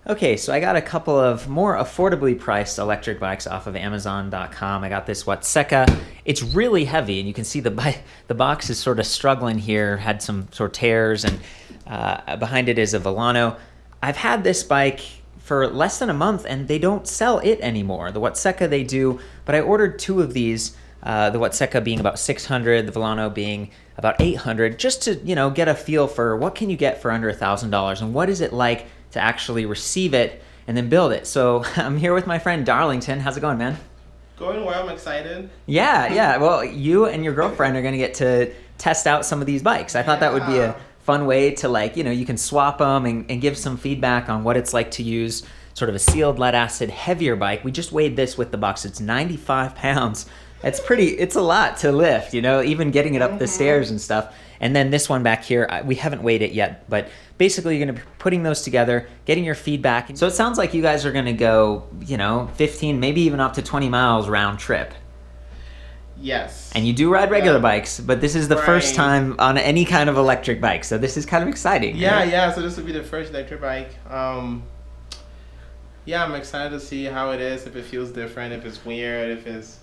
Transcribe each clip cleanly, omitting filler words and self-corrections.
Okay, so I got a couple of more affordably priced electric bikes off of Amazon.com. I got this Watseka. It's really heavy, and you can see the box is sort of struggling here, had some sort of tears, and behind it is a Volano. I've had this bike for less than a month, and they don't sell it anymore. The Watseka they do, but I ordered two of these, the Watseka being about $600, the Volano being about $800, just to, you know, get a feel for what can you get for under $1,000, and what is it like to actually receive it and then build it. So I'm here with my friend Darlington. How's it going, man? Going well, I'm excited. Yeah. Well, you and your girlfriend are gonna get to test out some of these bikes. I thought that would be a fun way to, like, you know, you can swap them and give some feedback on what it's like to use sort of a sealed lead acid heavier bike. We just weighed this with the box. It's 95 pounds. It's a lot to lift, you know, even getting it up the stairs and stuff. And then this one back here, we haven't weighed it yet, but basically you're going to be putting those together, getting your feedback. So it sounds like you guys are going to go, you know, 15, maybe even up to 20 miles round trip. Yes. And you do ride regular bikes, but this is the first time on any kind of electric bike. So this is kind of exciting. Yeah, right? yeah. So this will be the first electric bike. Yeah, I'm excited to see how it is, if it feels different, if it's weird, if it's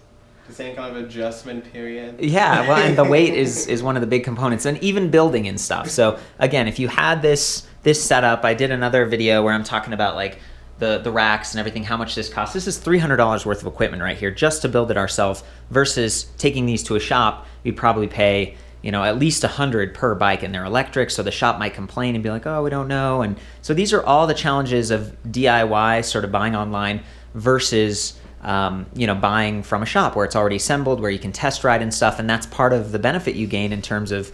the same kind of adjustment period. Yeah, well, and the weight is one of the big components, and even building and stuff. So again, if you had this setup, I did another video where I'm talking about like the racks and everything, how much this costs. This is $300 worth of equipment right here just to build it ourselves, versus taking these to a shop. You'd probably pay, you know, at least $100 per bike, and they're electric, so the shop might complain and be like, oh, we don't know. And so these are all the challenges of DIY, sort of buying online versus you know, buying from a shop where it's already assembled, where you can test ride and stuff. And that's part of the benefit you gain in terms of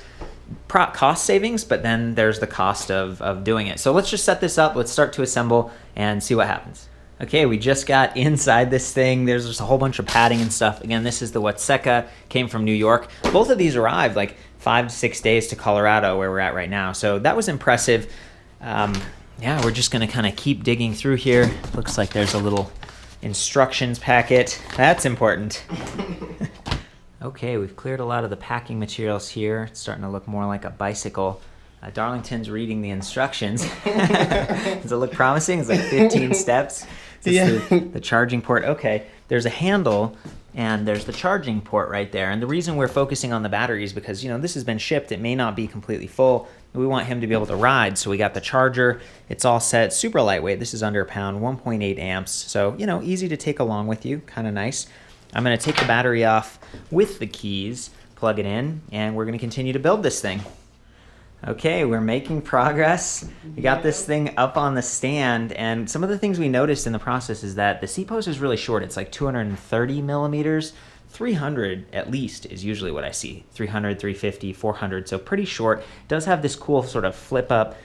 cost savings, but then there's the cost of doing it. So let's just set this up. Let's start to assemble and see what happens. Okay, we just got inside this thing. There's just a whole bunch of padding and stuff. Again, this is the Watseka, came from New York. Both of these arrived like 5 to 6 days to Colorado, where we're at right now. So that was impressive. Yeah, we're just gonna kind of keep digging through here. Looks like there's a little instructions packet. That's important. Okay, we've cleared a lot of the packing materials here. It's starting to look more like a bicycle. Darlington's reading the instructions. Does it look promising? It's like 15 steps. Yeah. The charging port. Okay, there's a handle and there's the charging port right there. And the reason we're focusing on the battery is because, you know, this has been shipped. It may not be completely full. We want him to be able to ride. So we got the charger. It's all set. Super lightweight. This is under a pound, 1.8 amps. So, you know, easy to take along with you. Kind of nice. I'm going to take the battery off with the keys, plug it in, and we're going to continue to build this thing. Okay, we're making progress. We got this thing up on the stand, and some of the things we noticed in the process is that the seat post is really short. It's like 230 millimeters. 300 at least is usually what I see. 300, 350, 400, so pretty short. It does have this cool sort of flip up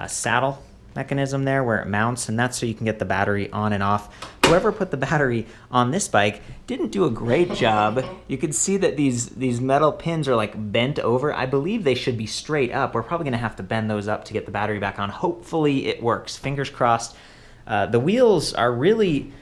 saddle mechanism there where it mounts, and that's so you can get the battery on and off. Whoever put the battery on this bike didn't do a great job. You can see that these metal pins are like bent over. I believe they should be straight up. We're probably gonna have to bend those up to get the battery back on. Hopefully it works, fingers crossed. The wheels are really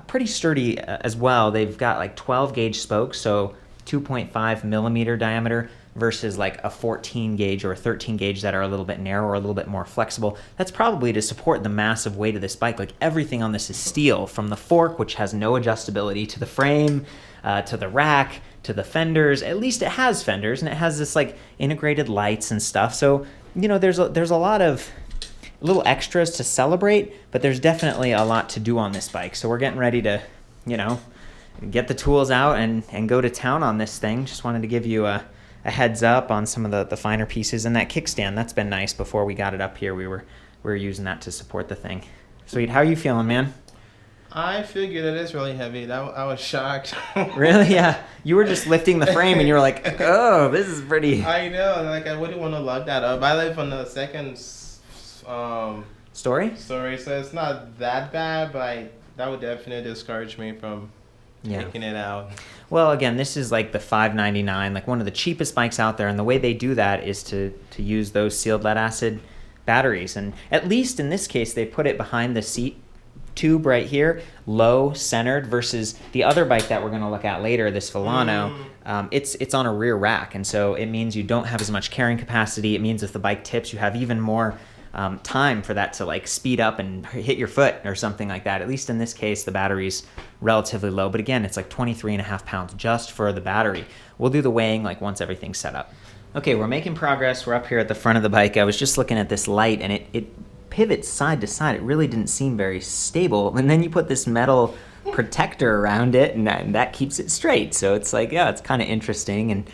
pretty sturdy as well. They've got like 12 gauge spokes, so 2.5 millimeter diameter, versus like a 14 gauge or a 13 gauge that are a little bit narrower, or a little bit more flexible. That's probably to support the massive weight of this bike. Like everything on this is steel, from the fork, which has no adjustability, to the frame, to the rack, to the fenders. At least it has fenders, and it has this like integrated lights and stuff. So, you know, there's a lot of little extras to celebrate, but there's definitely a lot to do on this bike. So we're getting ready to, you know, get the tools out and go to town on this thing. Just wanted to give you a heads up on some of the finer pieces. And that kickstand, that's been nice. Before we got it up here, we were using that to support the thing. Sweet. How are you feeling, man? I figured it is really heavy. I was shocked. Really? Yeah. You were just lifting the frame and you were like, oh, this is pretty. I know. Like, I wouldn't want to lug that up. I live on the second story, so it's not that bad, but that would definitely discourage me from taking it out. Well, again, this is like the $599, like one of the cheapest bikes out there, and the way they do that is to use those sealed lead acid batteries. And at least in this case, they put it behind the seat tube right here, low centered, versus the other bike that we're going to look at later, this Volano. It's on a rear rack, and so it means you don't have as much carrying capacity. It means if the bike tips, you have even more time for that to like speed up and hit your foot or something like that. At least in this case, the battery's relatively low, but again, it's like 23.5 pounds just for the battery. We'll do the weighing like once everything's set up. Okay, we're making progress. We're up here at the front of the bike. I was just looking at this light and it pivots side to side. It really didn't seem very stable. And then you put this metal protector around it and that keeps it straight. So it's like, yeah, it's kind of interesting. And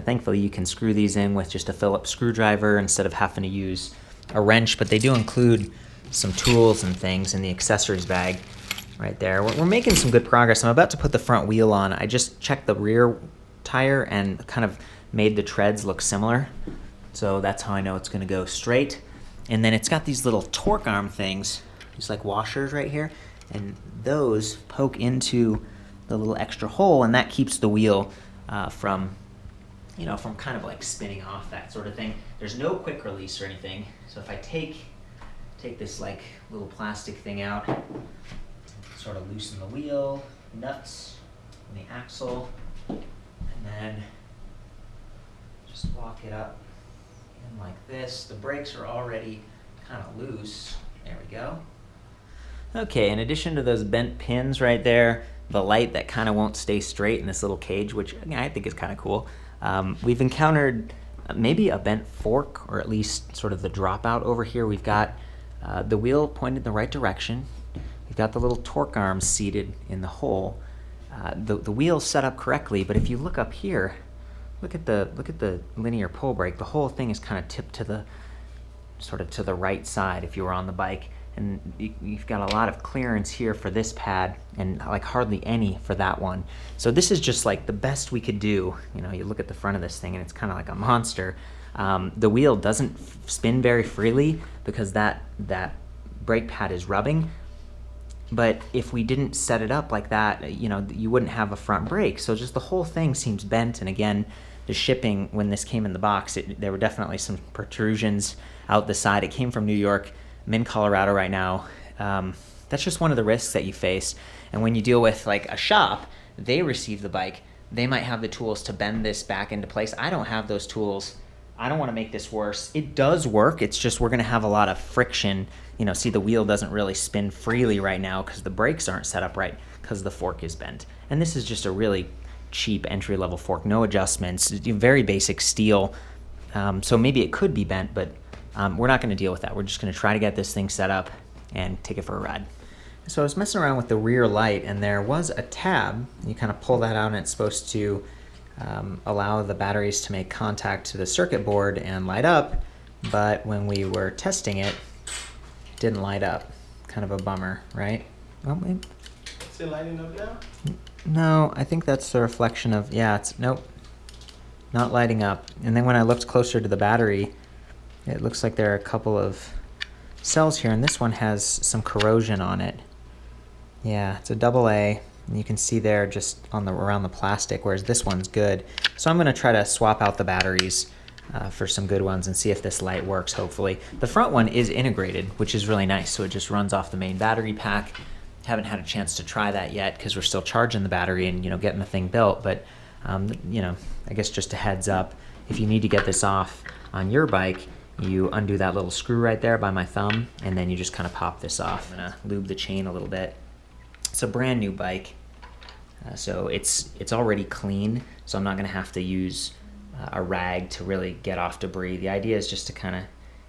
thankfully you can screw these in with just a Phillips screwdriver instead of having to use a wrench, but they do include some tools and things in the accessories bag right there. We're making some good progress. I'm about to put the front wheel on. I just checked the rear tire and kind of made the treads look similar. So that's how I know it's gonna go straight. And then it's got these little torque arm things, just like washers right here. And those poke into the little extra hole, and that keeps the wheel from kind of like spinning off, that sort of thing. There's no quick release or anything. So if I take this like little plastic thing out, sort of loosen the wheel, nuts, and the axle, and then just lock it up in like this. The brakes are already kind of loose. There we go. Okay, in addition to those bent pins right there, the light that kind of won't stay straight in this little cage, which I think is kind of cool, we've encountered maybe a bent fork, or at least sort of the dropout over here. We've got the wheel pointed in the right direction. We've got the little torque arms seated in the hole. The wheel's set up correctly, but if you look up here, look at the linear pull brake. The whole thing is kind of tipped to the sort of to the right side if you were on the bike, and you've got a lot of clearance here for this pad and like hardly any for that one. So this is just like the best we could do. You know, you look at the front of this thing and it's kind of like a monster. The wheel doesn't spin very freely because that brake pad is rubbing. But if we didn't set it up like that, you know, you wouldn't have a front brake. So just the whole thing seems bent. And again, the shipping, when this came in the box, there were definitely some protrusions out the side. It came from New York. I'm in Colorado right now. That's just one of the risks that you face. And when you deal with like a shop, they receive the bike. They might have the tools to bend this back into place. I don't have those tools. I don't want to make this worse. It does work. It's just we're going to have a lot of friction. You know, see, the wheel doesn't really spin freely right now because the brakes aren't set up right because the fork is bent. And this is just a really cheap entry-level fork, no adjustments, very basic steel. So maybe it could be bent, but we're not going to deal with that. We're just going to try to get this thing set up and take it for a ride. So I was messing around with the rear light, and there was a tab. You kind of pull that out, and it's supposed to allow the batteries to make contact to the circuit board and light up. But when we were testing it, it didn't light up. Kind of a bummer, right? Well, maybe. Is it lighting up now? No, I think that's the reflection of, nope, not lighting up. And then when I looked closer to the battery, it looks like there are a couple of cells here, and this one has some corrosion on it. Yeah, it's a AA, and you can see there just on around the plastic, whereas this one's good. So I'm going to try to swap out the batteries for some good ones and see if this light works, hopefully. The front one is integrated, which is really nice, so it just runs off the main battery pack. Haven't had a chance to try that yet because we're still charging the battery and, you know, getting the thing built, but you know, I guess just a heads up, if you need to get this off on your bike, you undo that little screw right there by my thumb, and then you just kind of pop this off. I'm gonna lube the chain a little bit. It's a brand new bike, so it's already clean, so I'm not gonna have to use a rag to really get off debris. The idea is just to kind of,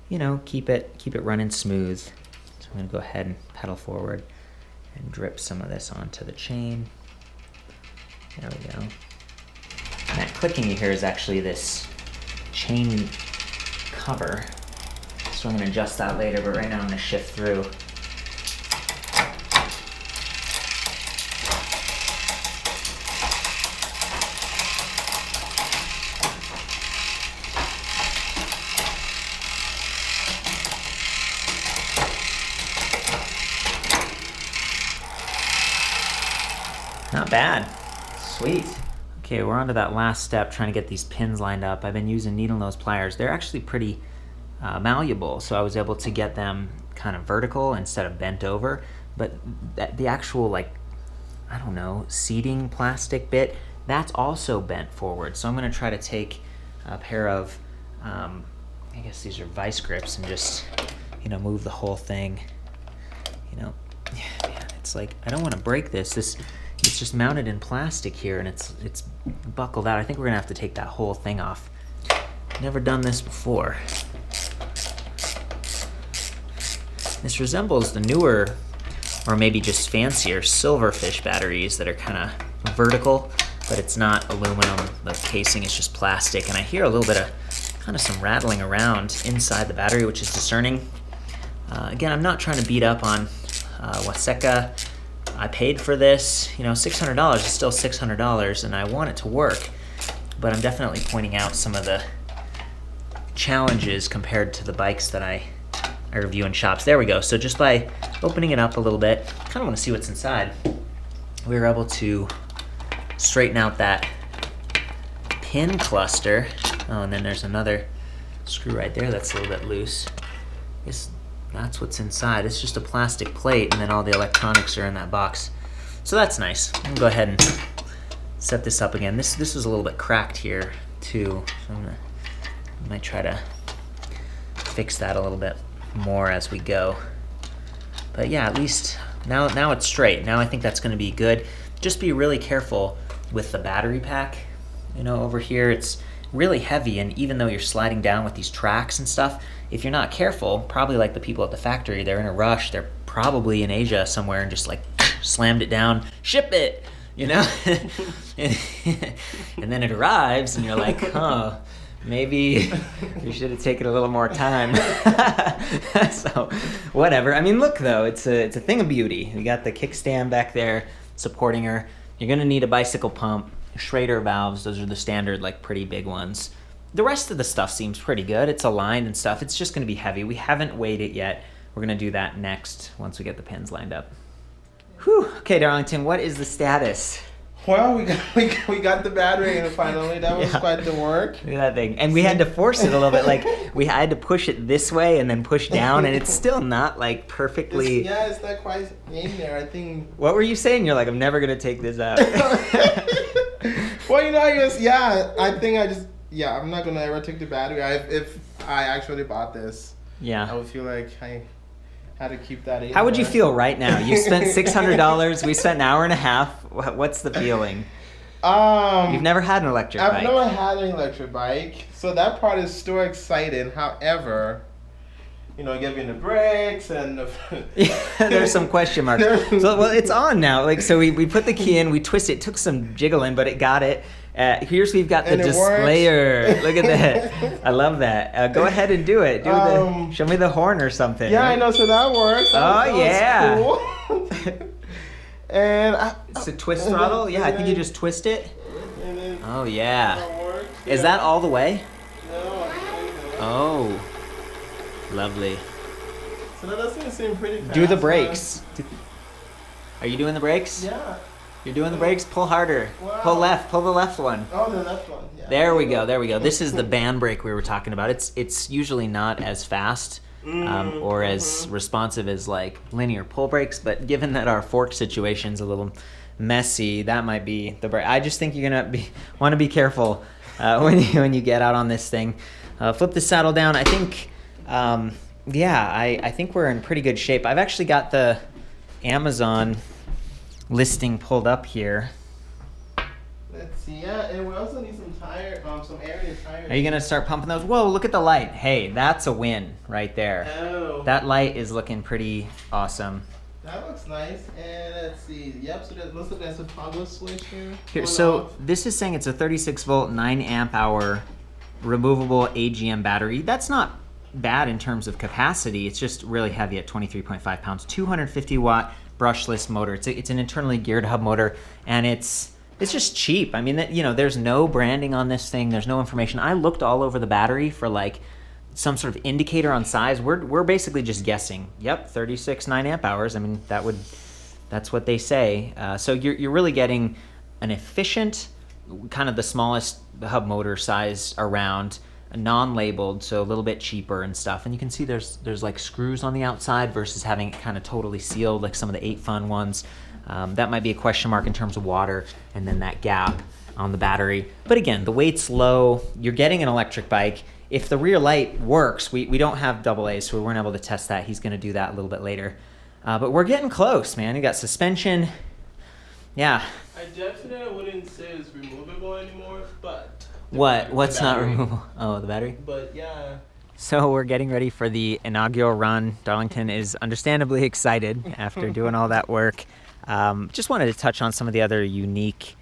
you know, keep it running smooth. So I'm gonna go ahead and pedal forward and drip some of this onto the chain. There we go. And that clicking you hear is actually this chain cover. So I'm going to adjust that later, but right now I'm going to shift through. Not bad. Sweet. Okay, we're on to that last step, trying to get these pins lined up. I've been using needle nose pliers. They're actually pretty malleable, so I was able to get them kind of vertical instead of bent over. But the actual, like, I don't know, seating plastic bit, that's also bent forward. So I'm going to try to take a pair of, I guess these are vice grips, and just move the whole thing. Man, it's like, I don't want to break this. It's just mounted in plastic here, and it's buckled out. I think we're gonna have to take that whole thing off. Never done this before. This resembles the newer, or maybe just fancier, silverfish batteries that are kind of vertical, but it's not aluminum. The casing is just plastic, and I hear a little bit of kind of some rattling around inside the battery, which is discerning. Again, I'm not trying to beat up on Watseka. I paid for this, $600 is still $600, and I want it to work, but I'm definitely pointing out some of the challenges compared to the bikes that I review in shops. There we go. So just by opening it up a little bit, kind of want to see what's inside. We were able to straighten out that pin cluster. Oh, and then there's another screw right there that's a little bit loose. That's what's inside. It's just a plastic plate, and then all the electronics are in that box. So that's nice. I'm gonna go ahead and set this up again. This is a little bit cracked here too, so I might try to fix that a little bit more as we go. But yeah, at least now it's straight. Now I think that's gonna be good. Just be really careful with the battery pack. Over here it's really heavy, and even though you're sliding down with these tracks and stuff, if you're not careful, probably like the people at the factory, they're in a rush, they're probably in Asia somewhere and just like slammed it down, ship it, and then it arrives and you're like, oh, maybe we should have taken a little more time. So whatever. I mean, look though, it's a thing of beauty. We got the kickstand back there supporting her. You're gonna need a bicycle pump, Schrader valves. Those are the standard, like, pretty big ones. The rest of the stuff seems pretty good. It's aligned and stuff. It's just gonna be heavy. We haven't weighed it yet. We're gonna do that next once we get the pins lined up. Whew. Okay, Darlington, what is the status? Well, we got the battery in finally. That was quite the work. Look at that thing. And we had to force it a little bit. Like, we had to push it this way and then push down, and it's still not, like, perfectly... It's not quite in there, I think. What were you saying? You're like, I'm never going to take this out. Well, I'm not going to ever take the battery. If I actually bought this, I would feel like I had to keep that in. How would you feel right now? You spent $600. We spent an hour and a half. What's the feeling? You've never had an electric bike. I've never had an electric bike, so that part is still exciting. However, giving the brakes and there's some question marks. So, well, it's on now. Like, so we put the key in, we twist it. It took some jiggling, but it got it. Here's we've got the displayer. Look at that. I love that. Go ahead and do it. Show me the horn or something. Yeah, I know. So that works. Yeah. Cool. And it's a twist throttle. Yeah, I think you just twist it. Oh yeah. Is that all the way? No. Oh, lovely. So that doesn't seem pretty fast. Do the brakes. Are you doing the brakes? Yeah. You're doing the brakes? Pull harder. Wow. Pull left. Pull the left one. Oh, the left one. Yeah. There we go. There we go. This is the band brake we were talking about. It's usually not as fast or as responsive as like linear pull brakes, but given that our fork situation's a little messy, that might be the brake. I just think you're gonna want to be careful when you get out on this thing. Flip the saddle down. I think, I think we're in pretty good shape. I've actually got the Amazon listing pulled up here. Let's see. Yeah, and we also need some area tires. Are you gonna start pumping those? Whoa, look at the light. Hey, that's a win right there. Oh. That light is looking pretty awesome. That looks nice. And let's see. Yep, so there's a toggle switch here. So this is saying it's a 36 volt, 9 amp hour removable AGM battery. That's not bad in terms of capacity. It's just really heavy at 23.5 pounds. 250 watt brushless motor. It's an internally geared hub motor, and it's just cheap. I mean, there's no branding on this thing. There's no information. I looked all over the battery for like some sort of indicator on size. We're basically just guessing. Yep, 36 9 amp hours. I mean, that's what they say. So you're really getting an efficient, kind of the smallest hub motor size around, non-labeled, so a little bit cheaper and stuff. And you can see there's like screws on the outside versus having it kind of totally sealed like some of the 8Fun ones. That might be a question mark in terms of water, and then that gap on the battery. But again, the weight's low. You're getting an electric bike. if the rear light works, we don't have AA, so we weren't able to test that. He's going to do that a little bit later. But we're getting close, man. You got suspension. Yeah. I definitely wouldn't say it's removable anymore, but... What's not removable? Oh, the battery? But yeah. So we're getting ready for the inaugural run. Darlington is understandably excited after doing all that work. Just wanted to touch on some of the other unique,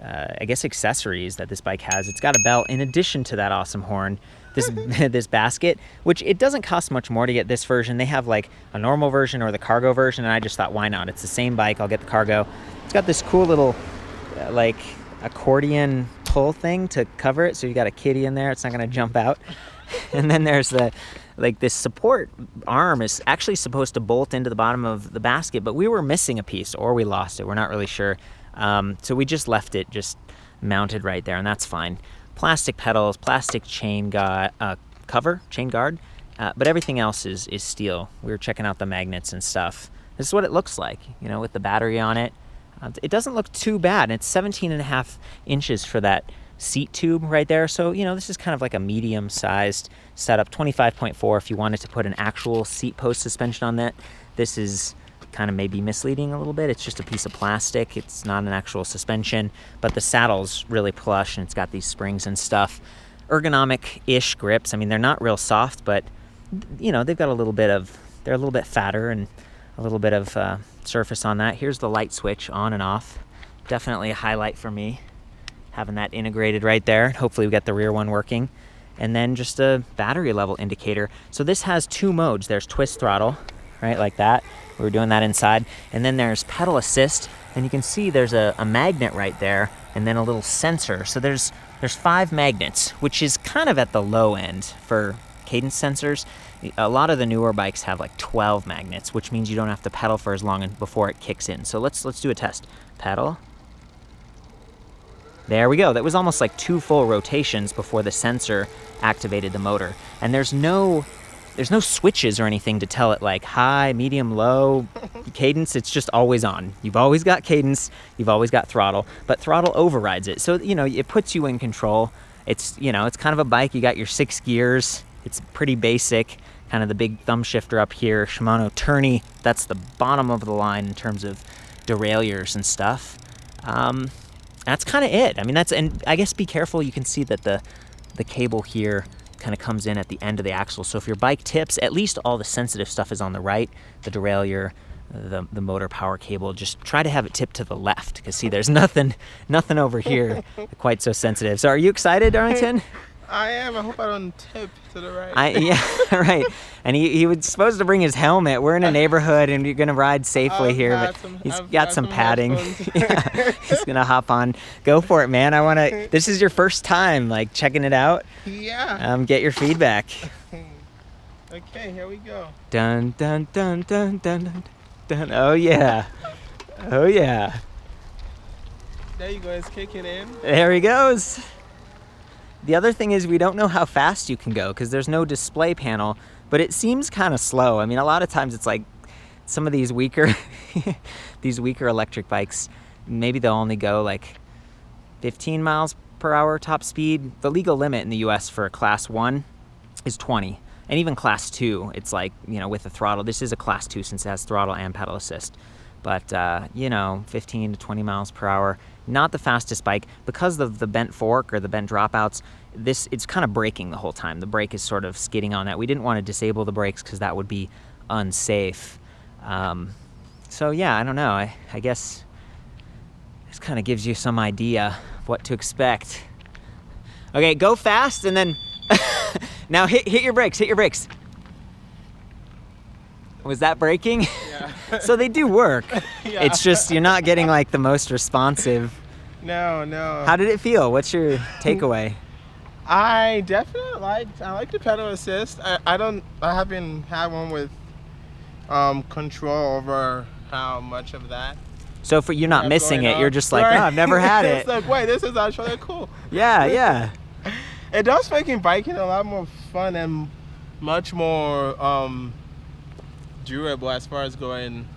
I guess, accessories that this bike has. It's got a belt in addition to that awesome horn. This basket, which it doesn't cost much more to get this version. They have like a normal version or the cargo version, and I just thought, why not? It's the same bike. I'll get the cargo. It's got this cool little like accordion pull thing to cover it, so you got a kitty in there. It's not going to jump out. And then there's this support arm is actually supposed to bolt into the bottom of the basket, but we were missing a piece or we lost it. We're not really sure. So we just left it just mounted right there, and that's fine. Plastic pedals, plastic chain cover, chain guard, but everything else is steel. We were checking out the magnets and stuff. This is what it looks like, you know, with the battery on it. It doesn't look too bad. It's 17.5 inches for that seat tube right there. So, you know, this is kind of like a medium-sized setup, 25.4 if you wanted to put an actual seat post suspension on that. This is kind of maybe misleading a little bit. It's just a piece of plastic. It's not an actual suspension, but the saddle's really plush and it's got these springs and stuff. Ergonomic-ish grips. I mean, they're not real soft, but, you know, they've got they're a little bit fatter and a little bit of surface on that. Here's the light switch on and off. Definitely a highlight for me, having that integrated right there. Hopefully we got the rear one working. And then just a battery level indicator. So this has two modes. There's twist throttle, right, like that. We were doing that inside. And then there's pedal assist, and you can see there's a magnet right there, and then a little sensor. So there's 5 magnets, which is kind of at the low end for cadence sensors. A lot of the newer bikes have like 12 magnets, which means you don't have to pedal for as long before it kicks in. So let's do a test. Pedal. There we go. That was almost like 2 full rotations before the sensor activated the motor. And there's no switches or anything to tell it like high, medium, low cadence. It's just always on. You've always got cadence. You've always got throttle, but throttle overrides it. So, you know, it puts you in control. It's, you know, it's kind of a bike. You got your 6 gears. It's pretty basic. Kind of the big thumb shifter up here. Shimano tourney. That's the bottom of the line in terms of derailleurs and stuff. That's kind of it. I mean, and I guess be careful. You can see that the cable here kind of comes in at the end of the axle. So if your bike tips, at least all the sensitive stuff is on the right. The derailleur, the motor power cable, just try to have it tip to the left, because see, there's nothing over here quite so sensitive. So are you excited, Darlington? I am. I hope I don't tip to the right. Yeah, right. And he was supposed to bring his helmet. We're in a neighborhood, and you're going to ride safely here. But he's got some padding. Yeah, he's going to hop on. Go for it, man. This is your first time, like, checking it out. Yeah. Get your feedback. Okay, here we go. Dun, dun, dun, dun, dun, dun, dun. Oh, yeah. Oh, yeah. There you go. It's kicking in. There he goes. The other thing is we don't know how fast you can go because there's no display panel, but it seems kind of slow. I mean, a lot of times it's like some of these weaker electric bikes, maybe they'll only go like 15 miles per hour top speed. The legal limit in the US for a class 1 is 20. And even class 2, it's like, you know, with the throttle. This is a class 2 since it has throttle and pedal assist. But, you know, 15 to 20 miles per hour. Not the fastest bike. Because of the bent fork or the bent dropouts, it's kind of braking the whole time. The brake is sort of skidding on that. We didn't want to disable the brakes because that would be unsafe. So yeah, I don't know. I guess this kind of gives you some idea of what to expect. Okay, go fast and then now hit your brakes. Hit your brakes. Was that braking? Yeah. So they do work. Yeah. It's just you're not getting like the most responsive. No. How did it feel? What's your takeaway? I definitely like the pedal assist. I haven't had one with control over how much of that. So you're not missing it. You're just like, right. Oh, I've never had it. It's like, wait, this is actually cool. Yeah. It does make biking a lot more fun and much more durable as far as going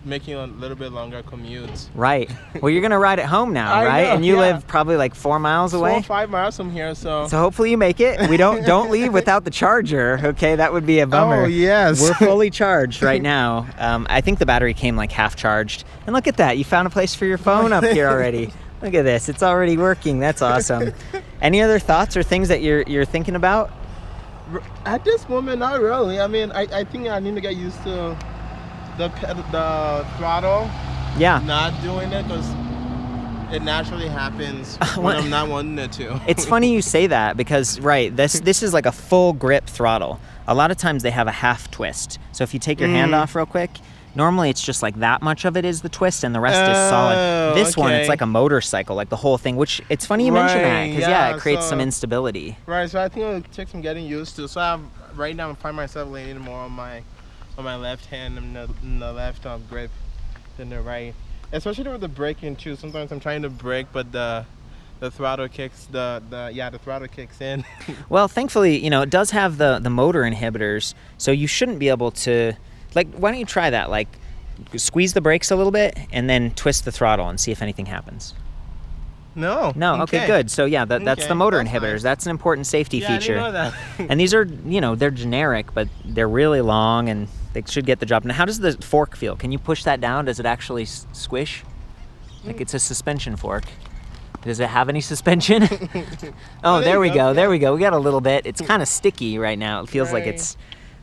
making a little bit longer commute. Right. Well, you're gonna ride it home now, I right? know, And you yeah. live probably like 4 miles away. 4 or 5 miles from here, so. So hopefully you make it. We don't leave without the charger. Okay, that would be a bummer. Oh yes. We're fully charged right now. I think the battery came like half charged. And look at that, you found a place for your phone up here already. Look at this, it's already working. That's awesome. Any other thoughts or things that you're thinking about? At this moment, not really. I mean, I think I need to get used to the throttle. Yeah. Not doing it because it naturally happens when I'm not wanting it to. It's funny you say that because, right, this is like a full grip throttle. A lot of times they have a half twist. So if you take your hand off real quick, normally it's just like that much of it is the twist and the rest is solid. This one, it's like a motorcycle, like the whole thing, which it's funny you mention that because, it creates some instability. Right, so I think it'll take some getting used to. So right now I find myself leaning more on my left hand and the left grip than the right. Especially with the braking too. Sometimes I'm trying to brake, but the throttle kicks the throttle kicks in. Well, thankfully, it does have the motor inhibitors, so you shouldn't be able to. Like, why don't you try that? Like, squeeze the brakes a little bit and then twist the throttle and see if anything happens. No. Okay, good. So yeah, that's the motor that's inhibitors. fine. That's an important safety feature. I didn't know that. And these are, they're generic, but they're really long and they should get the job. Now, how does the fork feel? Can you push that down? Does it actually squish? Like it's a suspension fork. Does it have any suspension? Oh, there we go. There we go. We got a little bit. It's kind of sticky right now. It feels like it's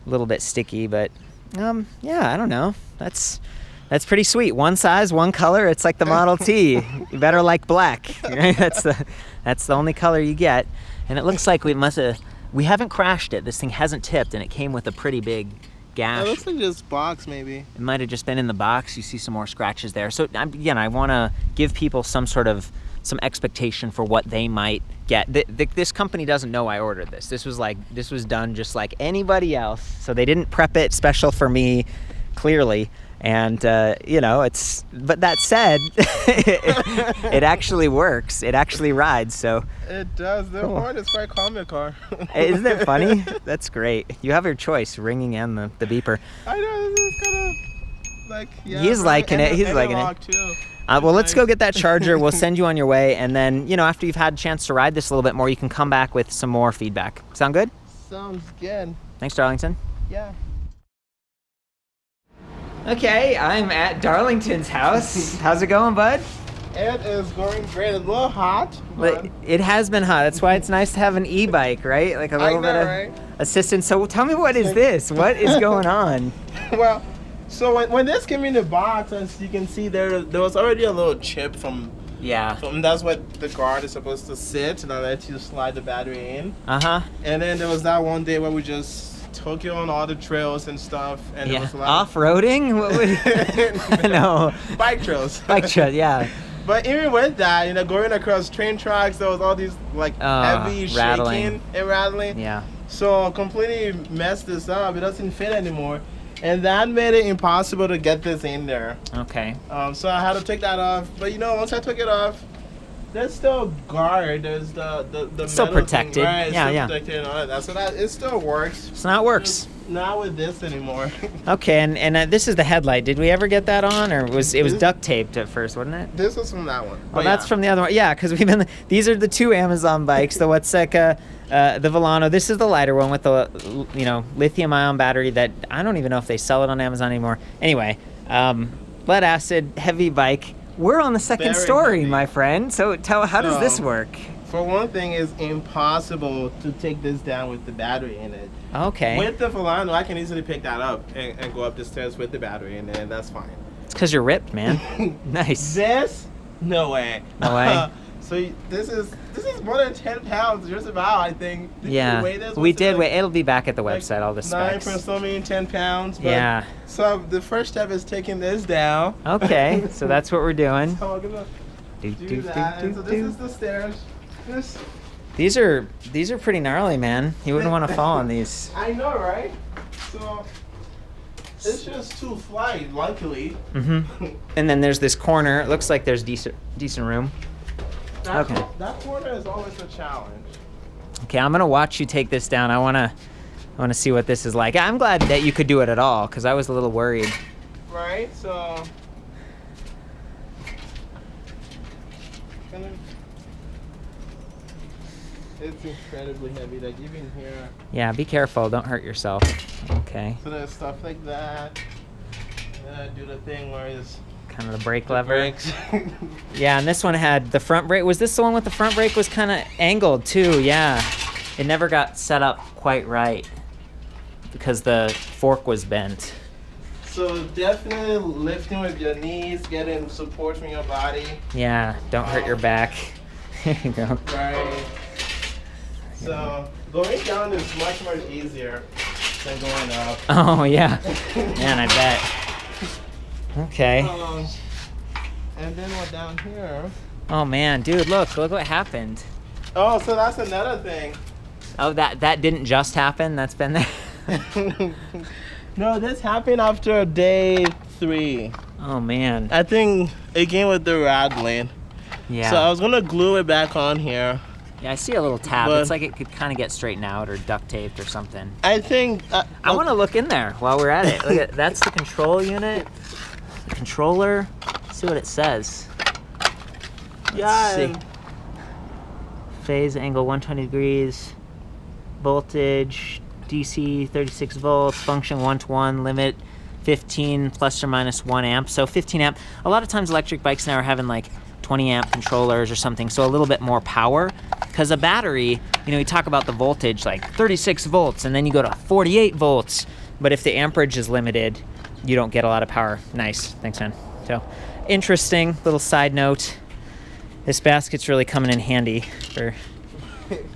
a little bit sticky, but yeah, I don't know. That's pretty sweet. One size, one color. It's like the Model T. You better like black. Right? That's the only color you get. And it looks like we haven't crashed it. This thing hasn't tipped, and it came with a pretty big gash. It looks like just box maybe. It might have just been in the box. You see some more scratches there. So again, I want to give people some expectation for what they might get. This company doesn't know I ordered this. This was done just like anybody else. So they didn't prep it special for me, clearly. And but that said, it actually works. It actually rides. So it does. The horn is quite comical. Isn't it funny? That's great. You have your choice, ringing and the beeper. I know, this is kind of like, he's liking it. He's liking it. Too. Well, let's go get that charger. We'll send you on your way, and then after you've had a chance to ride this a little bit more, you can come back with some more feedback. Sound good? Sounds good. Thanks, Darlington. Yeah. Okay, I'm at Darlington's house. How's it going, bud? It is going great. It's a little hot. But it has been hot. That's why it's nice to have an e-bike, right? Like a little bit of assistance. So tell me, what is this? What is going on? Well, so when this came in the box, as you can see, there was already a little chip from. That's what the guard is supposed to sit, and I let you slide the battery in. Uh-huh. And then there was that one day where we just took it on all the trails and stuff, and it was a lot off-roading? What would no. Bike trails. Bike trails, yeah. But even with that, going across train tracks, there was all these heavy shaking and rattling. Yeah. So completely messed this up. It doesn't fit anymore. And that made it impossible to get this in there. Okay. So I had to take that off. But once I took it off, there's still guard. There's the still metal protected. Thing, right? Yeah. Protected and all of that. So that it still works. So now it works. Just not with this anymore. Okay, and this is the headlight. Did we ever get that on, or it was duct taped at first, wasn't it? This was from that one. Oh, that's from the other one. Yeah, because these are the two Amazon bikes, the Watseka, the Volano. This is the lighter one with the lithium-ion battery that I don't even know if they sell it on Amazon anymore. Anyway, lead acid heavy bike. We're on the second story, heavy. My friend. So how does this work? For one thing, it's impossible to take this down with the battery in it. Okay. With the Volano, I can easily pick that up and go up the stairs with the battery in there. That's fine. It's because you're ripped, man. Nice. This? No way. No way. So this is more than 10 pounds, just about, I think. Did we weigh this? We did weigh. It'll be back at the website, all the specs. 10 pounds. But, yeah. So the first step is taking this down. Okay, so that's what we're doing. So I'm gonna do that. And so this is the stairs. These are pretty gnarly, man. You wouldn't want to fall on these. I know, right? So it's just too flight, luckily. Mm-hmm. And then there's this corner. It looks like there's decent room. That corner is always a challenge. Okay, I'm gonna watch you take this down. I wanna see what this is like. I'm glad that you could do it at all, because I was a little worried. Right, so it's incredibly heavy, like even here. Yeah, be careful, don't hurt yourself. Okay. So there's stuff like that. Then I do the thing where it's Kind of the brake lever. brakes. Yeah, and this one had the front brake. Was this the one with the front brake was kind of angled too? Yeah. It never got set up quite right because the fork was bent. So definitely lifting with your knees, getting support from your body. Yeah, don't hurt your back. There you go. Right. So going down is much more easier than going up. Oh, yeah. Man, I bet. Okay. And then we're down here. Oh, man. Dude, look what happened. Oh, so that's another thing. Oh, that didn't just happen? That's been there? No, this happened after day 3. Oh, man. I think again with the rattling. Yeah. So I was gonna glue it back on here. Yeah, I see a little tab. But- It's like it could kind of get straightened out or duct taped or something. I think. I want to look in there while we're at it. Look at that's the control unit. The controller. Let's see what it says. Yeah. see. Phase angle 120 degrees. Voltage DC 36 volts. Function 1-to-1. Limit 15 plus or minus 1 amp. So 15 amp. A lot of times electric bikes now are having like 20 amp controllers or something, so a little bit more power. Because a battery, you know, you talk about the voltage like 36 volts and then you go to 48 volts. But if the amperage is limited, you don't get a lot of power. Nice, thanks man. So interesting little side note. This basket's really coming in handy for,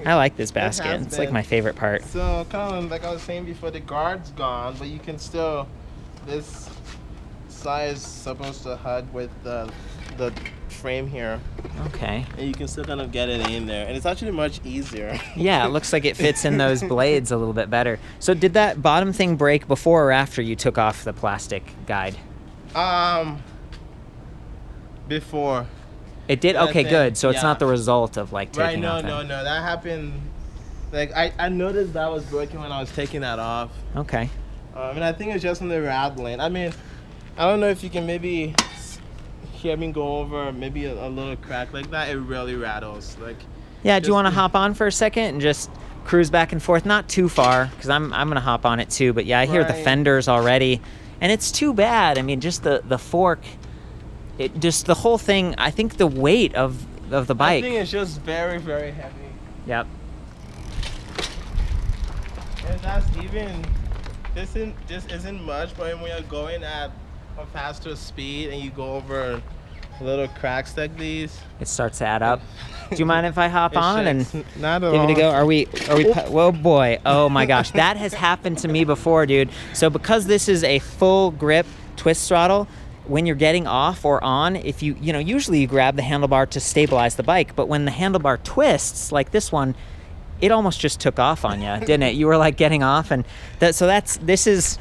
I like this basket. It's like my favorite part. So kind of like I was saying before, the guard's gone, but you can still, this side is supposed to hug with the frame here, Okay. and you can still kind of get it in there, and it's actually much easier. Yeah, it looks like it fits in those blades a little bit better. So did that bottom thing break before or after you took off the plastic guide? Before. It did? I Okay, think, good. So it's yeah. not the result of like Right, taking no, off no, it. no, that happened, like I noticed that was broken when I was taking that off. Okay. And I think it's just from the rattling. I mean, I don't know if you can maybe hear me go over maybe a little crack like that. It really rattles. Like. Yeah, do you just want to the- hop on for a second and just cruise back and forth? Not too far, because I'm going to hop on it too. But yeah, I hear the Right. fenders already. And it's too bad. I mean, just the fork, it just the whole thing, I think the weight of the I bike. think it's just very, very heavy. Yep. And that's even, this isn't much, but when you're going at a faster speed and you go over little cracks like these, It starts to add up. Do you mind if I hop it on and shakes. Not at give all. it a go? Are we whoa boy. Oh my gosh. That has happened to me before, dude. So because this is a full grip twist throttle, when you're getting off or on, if you know, usually you grab the handlebar to stabilize the bike, but when the handlebar twists like this one, it almost just took off on you, didn't it? You were like getting off, and this is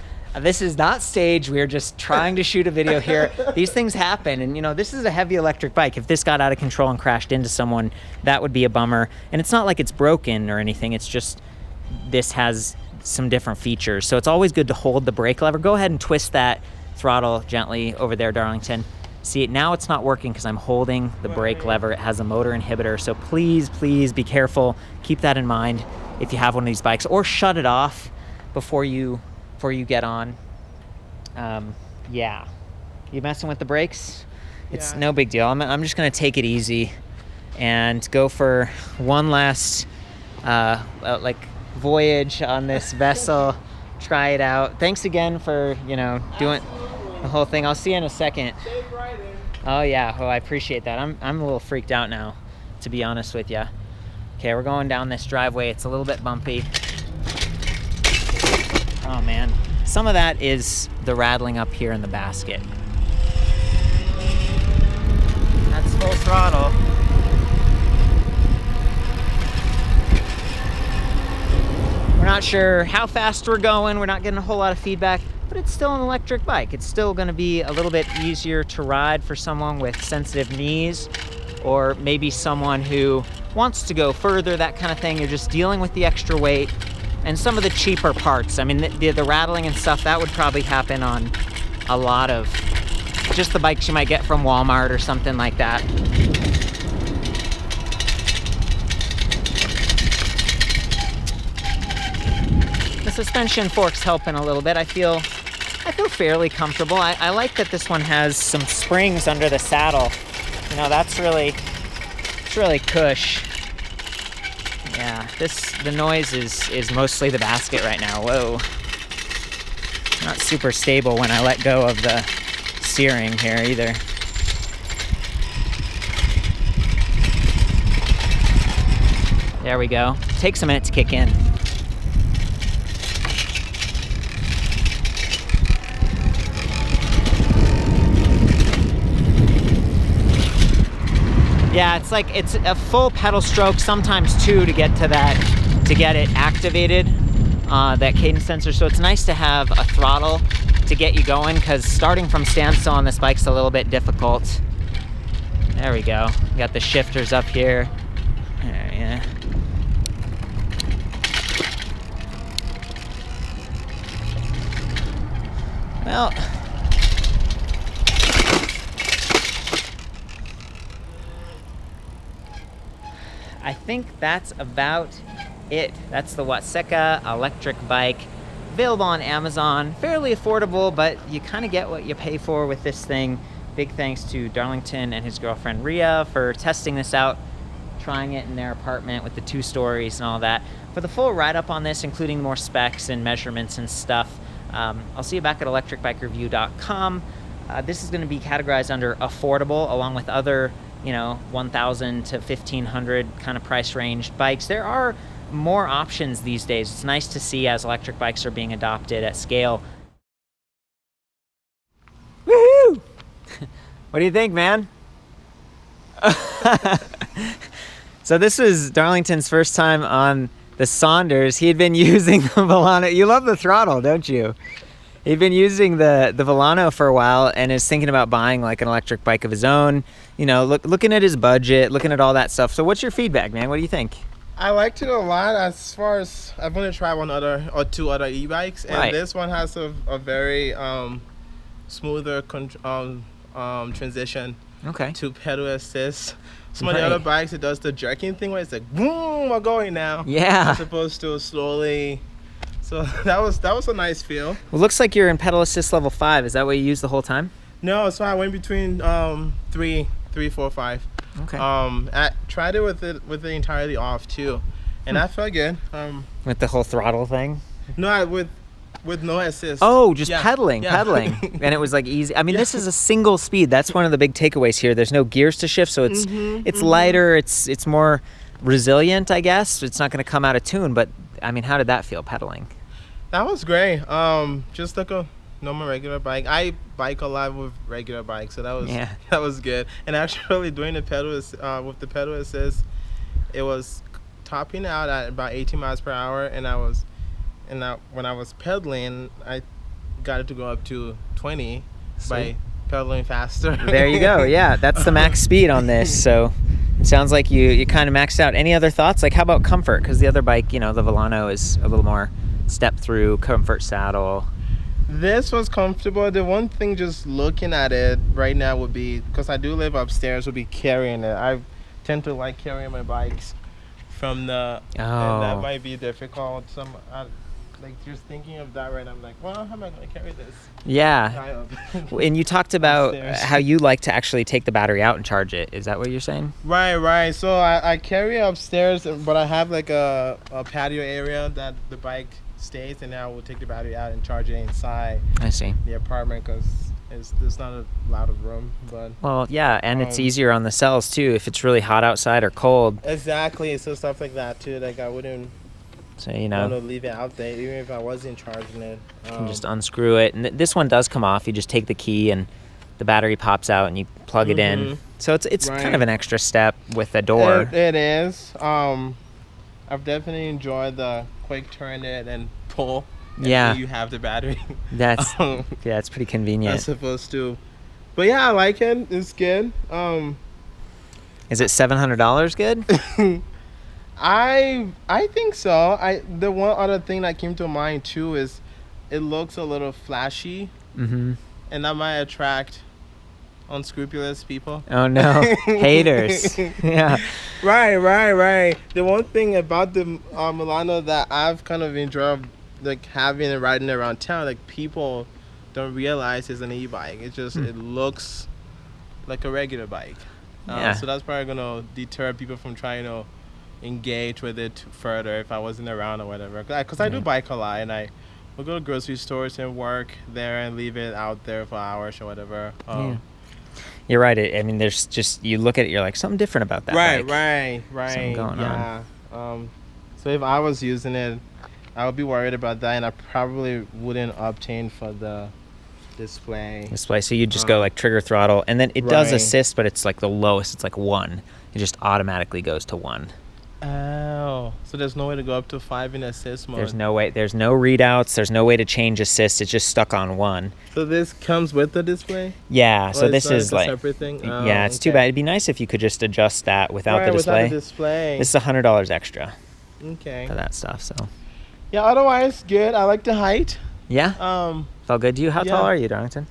not staged. We're just trying to shoot a video here. These things happen, and you know, this is a heavy electric bike. If this got out of control and crashed into someone, that would be a bummer. And it's not like it's broken or anything. It's just this has some different features. So it's always good to hold the brake lever. Go ahead and twist that throttle gently over there, Darlington. See, now it's not working because I'm holding the brake lever. It has a motor inhibitor. So please, please be careful. Keep that in mind if you have one of these bikes, or shut it off before you get on. Yeah. You messing with the brakes? It's Yeah. no big deal. I'm just going to take it easy and go for one last like voyage on this vessel. Try it out. Thanks again for, doing the whole thing. I'll see you in a second. Stay right in. Oh yeah, well, I appreciate that. I'm a little freaked out now, to be honest with you. Okay, we're going down this driveway. It's a little bit bumpy. Oh man, some of that is the rattling up here in the basket. That's full throttle. We're not sure how fast we're going. We're not getting a whole lot of feedback, but it's still an electric bike. It's still gonna be a little bit easier to ride for someone with sensitive knees, or maybe someone who wants to go further, that kind of thing. You're just dealing with the extra weight and some of the cheaper parts. I mean, the rattling and stuff, that would probably happen on a lot of just the bikes you might get from Walmart or something like that. The suspension fork's helping a little bit. I feel fairly comfortable. I like that this one has some springs under the saddle. You know, it's really cush. Yeah, the noise is mostly the basket right now. Whoa. Not super stable when I let go of the steering here either. There we go. Takes a minute to kick in. Yeah, it's a full pedal stroke, sometimes two, to get to that, to get it activated, that cadence sensor. So it's nice to have a throttle to get you going, because starting from standstill on this bike's a little bit difficult. There we go. We got the shifters up here. There, yeah. Well, I think that's about it. That's the Watseka electric bike, available on Amazon. Fairly affordable, but you kind of get what you pay for with this thing. Big thanks to Darlington and his girlfriend Rhea for testing this out, trying it in their apartment with the 2 stories and all that. For the full write-up on this, including more specs and measurements and stuff, I'll see you back at ElectricBikeReview.com. This is going to be categorized under affordable, along with other, you know, $1,000 to $1,500 kind of price range bikes. There are more options these days. It's nice to see as electric bikes are being adopted at scale. Woohoo! What do you think, man? So this was Darlington's first time on the Saunders. He had been using the Volano. You love the throttle, don't you? He'd been using the Volano for a while and is thinking about buying like an electric bike of his own. You know, looking at his budget, looking at all that stuff. So what's your feedback, man? What do you think? I liked it a lot. As far as I've only tried 1 other or 2 other e-bikes, and right. This one has a very smoother transition. Okay. To pedal assist. Some of Right. the other bikes, it does the jerking thing where it's like, boom, we're going now. Yeah. As opposed to slowly. So that was a nice feel. Well, looks like you're in pedal assist level 5. Is that what you used the whole time? No, so I went between 3, 4, 5. Okay. I tried it with the entirely off too, and I felt good. With the whole throttle thing? No, with no assist. Oh, just Yeah. pedaling. And it was like easy. I mean, this is a single speed. That's one of the big takeaways here. There's no gears to shift, so it's lighter. It's more resilient, I guess. It's not going to come out of tune. But I mean, how did that feel pedaling? That was great. Just like a normal regular bike. I bike a lot with regular bikes, so that was good. And actually, doing the pedal with the pedal assist, it was topping out at about 18 miles per hour, and when I was pedaling, I got it to go up to 20 by pedaling faster. There you go. Yeah, that's the max speed on this. So it sounds like you kind of maxed out. Any other thoughts? Like, how about comfort? Because the other bike, you know, the Volano is a little more step through, comfort saddle. This was comfortable. The one thing just looking at it right now would be, because I do live upstairs, would be carrying it. I tend to like carrying my bikes from and that might be difficult. Like just thinking of that right now, I'm like, well, how am I going to carry this? Yeah. And you talked about upstairs. how you like to actually take the battery out and charge it. Is that what you're saying? Right. So I carry it upstairs, but I have like a patio area that the bike stays, and now we'll take the battery out and charge it inside I see. the apartment, because there's not a lot of room. But Well, yeah, and it's easier on the cells too if it's really hot outside or cold. exactly, so stuff like that too. Like I wouldn't So, you want know, to leave it out there, even if I wasn't charging it. you can just unscrew it. And this one does come off. You just take the key and the battery pops out and you plug it in. So it's Right. kind of an extra step with a door. It is. I've definitely enjoyed the quick turn it and pull. And Yeah. you have the battery. That's yeah, it's pretty convenient. As opposed to, but yeah, I like it. It's good. Is it $700 good? I think so. The one other thing that came to mind too is it looks a little flashy. Mm-hmm. and that might attract unscrupulous people. Oh no, haters. Yeah. Right. The one thing about the Milano that I've kind of enjoyed, like having and riding around town, like people don't realize it's an e-bike. It just it looks like a regular bike. Yeah. So that's probably gonna deter people from trying to engage with it further if I wasn't around or whatever. Because I do bike a lot, and I will go to grocery stores and work there and leave it out there for hours or whatever. Yeah. You're right. I mean, there's just, you look at it, you're like, something different about that bike. Right. Something going on. So if I was using it, I would be worried about that, and I probably wouldn't obtain for the display. So you just go like trigger throttle, and then it does Right. assist, but it's like the lowest. It's like 1. It just automatically goes to 1. Oh, so there's no way to go up to 5 in assist mode. There's no way. There's no readouts. There's no way to change assist. It's just stuck on 1. So this comes with the display? Yeah. So Or this it's not is a like, separate thing? Oh, yeah, it's too bad. It'd be nice if you could just adjust that without the display. Without the display. This is $100 extra Okay. for that stuff. So Yeah, otherwise good. I like the height. yeah, felt good to you. How yeah. tall are you, Darlington?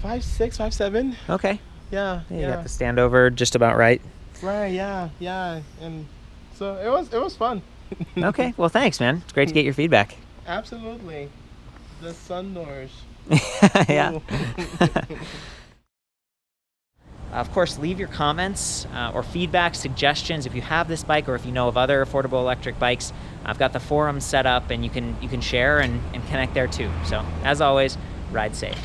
5'6", 5'7". Okay. Yeah. You got the standover just about right. Right. Yeah. And so it was fun. Okay. Well, thanks, man. It's great to get your feedback. Absolutely. The sun doors. Yeah. Cool. Of course, leave your comments or feedback, suggestions if you have this bike or if you know of other affordable electric bikes. I've got the forum set up, and you can share and connect there too. So, as always, ride safe.